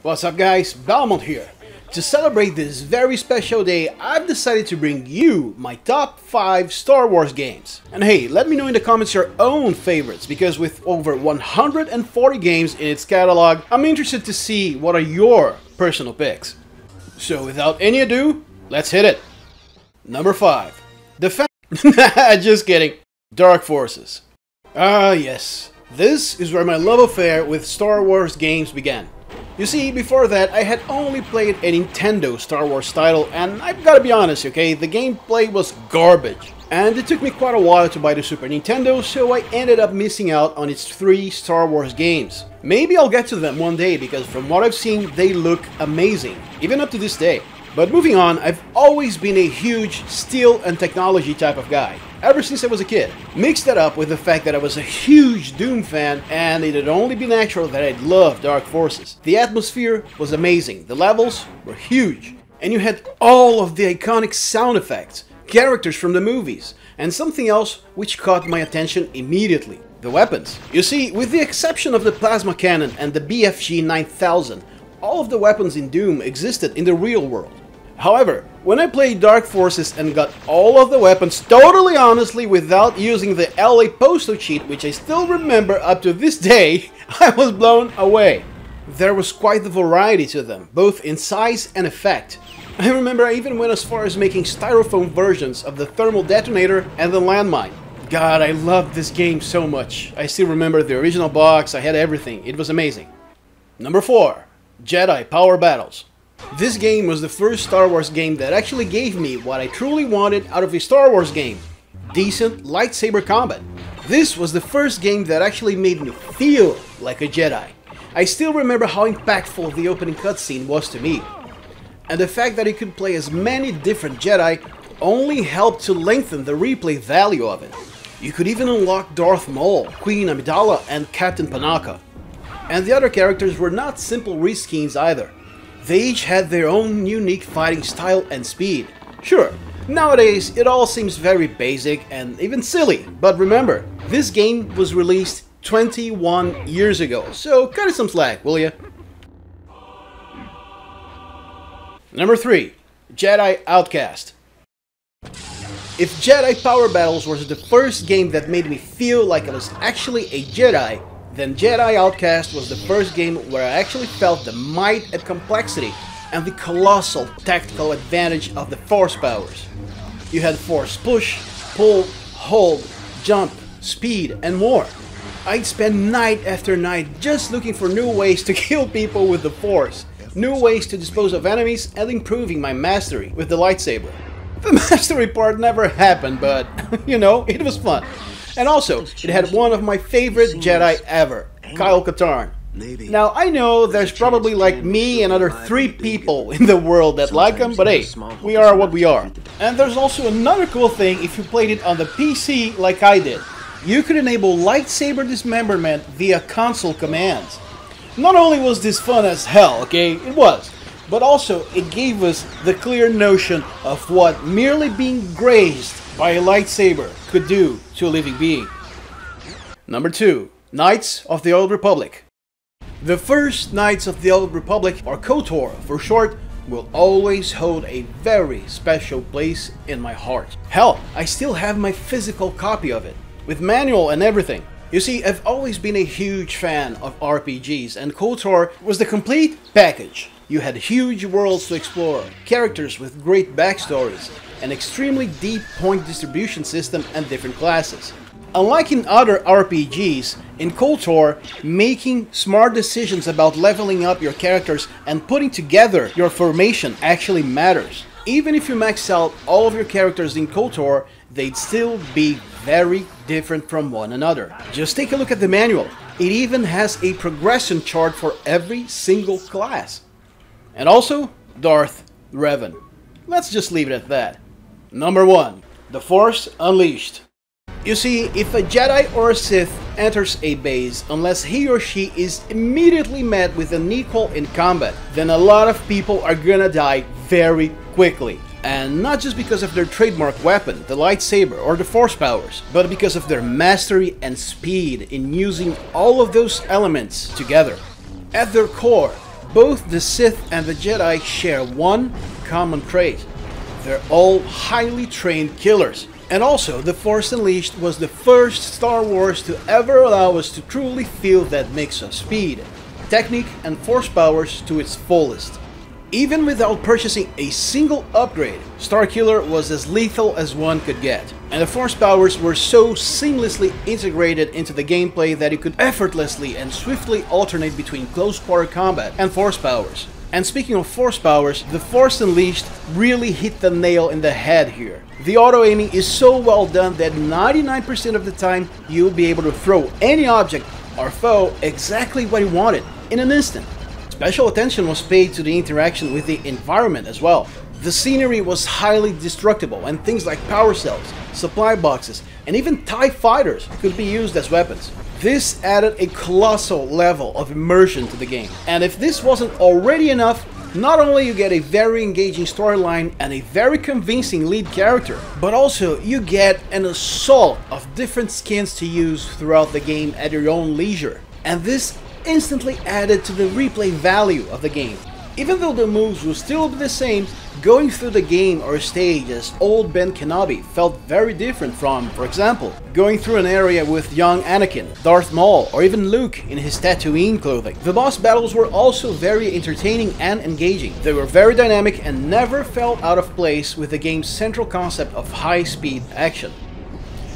What's up guys, Belmont here. To celebrate this very special day, I've decided to bring you my top 5 Star Wars games. And hey, let me know in the comments your own favorites, because with over 140 games in its catalog, I'm interested to see what are your personal picks. So without any ado, let's hit it. Number 5. Just kidding. Dark Forces. Ah yes, this is where my love affair with Star Wars games began. You see, before that, I had only played a Nintendo Star Wars title, and I've gotta be honest, okay, the gameplay was garbage. And it took me quite a while to buy the Super Nintendo, so I ended up missing out on its 3 Star Wars games. Maybe I'll get to them one day, because from what I've seen, they look amazing, even up to this day. But moving on, I've always been a huge steel and technology type of guy, ever since I was a kid. Mix that up with the fact that I was a huge Doom fan, and it'd only be natural that I'd love Dark Forces. The atmosphere was amazing, the levels were huge, and you had all of the iconic sound effects, characters from the movies, and something else which caught my attention immediately: the weapons. You see, with the exception of the plasma cannon and the BFG 9000, all of the weapons in Doom existed in the real world. However, when I played Dark Forces and got all of the weapons totally honestly without using the LA Posto cheat, which I still remember up to this day, I was blown away. There was quite the variety to them, both in size and effect. I remember I even went as far as making styrofoam versions of the thermal detonator and the landmine. God, I loved this game so much. I still remember the original box, I had everything, it was amazing. Number 4. Jedi Power Battles. This game was the first Star Wars game that actually gave me what I truly wanted out of a Star Wars game: decent lightsaber combat. This was the first game that actually made me feel like a Jedi. I still remember how impactful the opening cutscene was to me. And the fact that you could play as many different Jedi only helped to lengthen the replay value of it. You could even unlock Darth Maul, Queen Amidala, and Captain Panaka. And the other characters were not simple reskins either. They each had their own unique fighting style and speed. Sure, nowadays it all seems very basic and even silly, but remember, this game was released 21 years ago, so cut it some slack, will ya? Number 3. Jedi Outcast. If Jedi Power Battles was the first game that made me feel like I was actually a Jedi, then Jedi Outcast was the first game where I actually felt the might and complexity and the colossal tactical advantage of the Force powers. You had Force push, pull, hold, jump, speed, and more. I'd spend night after night just looking for new ways to kill people with the Force, new ways to dispose of enemies, and improving my mastery with the lightsaber. The mastery part never happened, but you know, it was fun. And also, it had one of my favorite Jedi ever, Kyle Katarn. Now, I know there's probably like me and other 3 people in the world that like him, but hey, we are what we are. And there's also another cool thing if you played it on the PC like I did. You could enable lightsaber dismemberment via console commands. Not only was this fun as hell, okay, it was, but also it gave us the clear notion of what merely being grazed by a lightsaber could do to a living being. Number 2. Knights of the Old Republic. The first Knights of the Old Republic, or KOTOR for short, will always hold a very special place in my heart. Hell, I still have my physical copy of it, with manual and everything. You see, I've always been a huge fan of RPGs, and KOTOR was the complete package. You had huge worlds to explore, characters with great backstories, an extremely deep point distribution system, and different classes. Unlike in other RPGs, in KOTOR, making smart decisions about leveling up your characters and putting together your formation actually matters. Even if you max out all of your characters in KOTOR, they'd still be very different from one another. Just take a look at the manual. It even has a progression chart for every single class. And also, Darth Revan. Let's just leave it at that. Number 1. The Force Unleashed. You see, if a Jedi or a Sith enters a base, unless he or she is immediately met with an equal in combat, then a lot of people are gonna die very quickly. And not just because of their trademark weapon, the lightsaber or the Force powers, but because of their mastery and speed in using all of those elements together. At their core, Both the Sith and the Jedi share one common trait. They're all highly trained killers. And also, The Force Unleashed was the first Star Wars to ever allow us to truly feel that mix of speed, technique and force powers to its fullest. Even without purchasing a single upgrade, Starkiller was as lethal as one could get. And the force powers were so seamlessly integrated into the gameplay that you could effortlessly and swiftly alternate between close quarter combat and force powers. And speaking of force powers, The Force Unleashed really hit the nail in the head here. The auto-aiming is so well done that 99% of the time you'll be able to throw any object or foe exactly what you wanted in an instant. Special attention was paid to the interaction with the environment as well. The scenery was highly destructible and things like power cells, supply boxes, and even TIE fighters could be used as weapons. This added a colossal level of immersion to the game. And if this wasn't already enough, not only you get a very engaging storyline and a very convincing lead character, but also you get an assault of different skins to use throughout the game at your own leisure. And this instantly added to the replay value of the game. Even though the moves will still be the same, going through the game or stage as old Ben Kenobi felt very different from, for example, going through an area with young Anakin, Darth Maul, or even Luke in his Tatooine clothing. The boss battles were also very entertaining and engaging. They were very dynamic and never felt out of place with the game's central concept of high-speed action.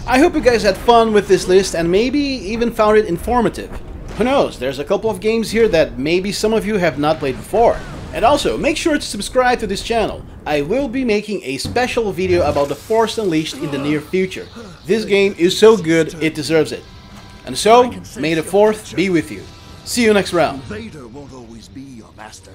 I hope you guys had fun with this list and maybe even found it informative. Who knows, there's a couple of games here that maybe some of you have not played before. And also, make sure to subscribe to this channel. I will be making a special video about The Force Unleashed in the near future. This game is so good, it deserves it. And so, may the Force be with you. See you next round. Vader won't always be your master.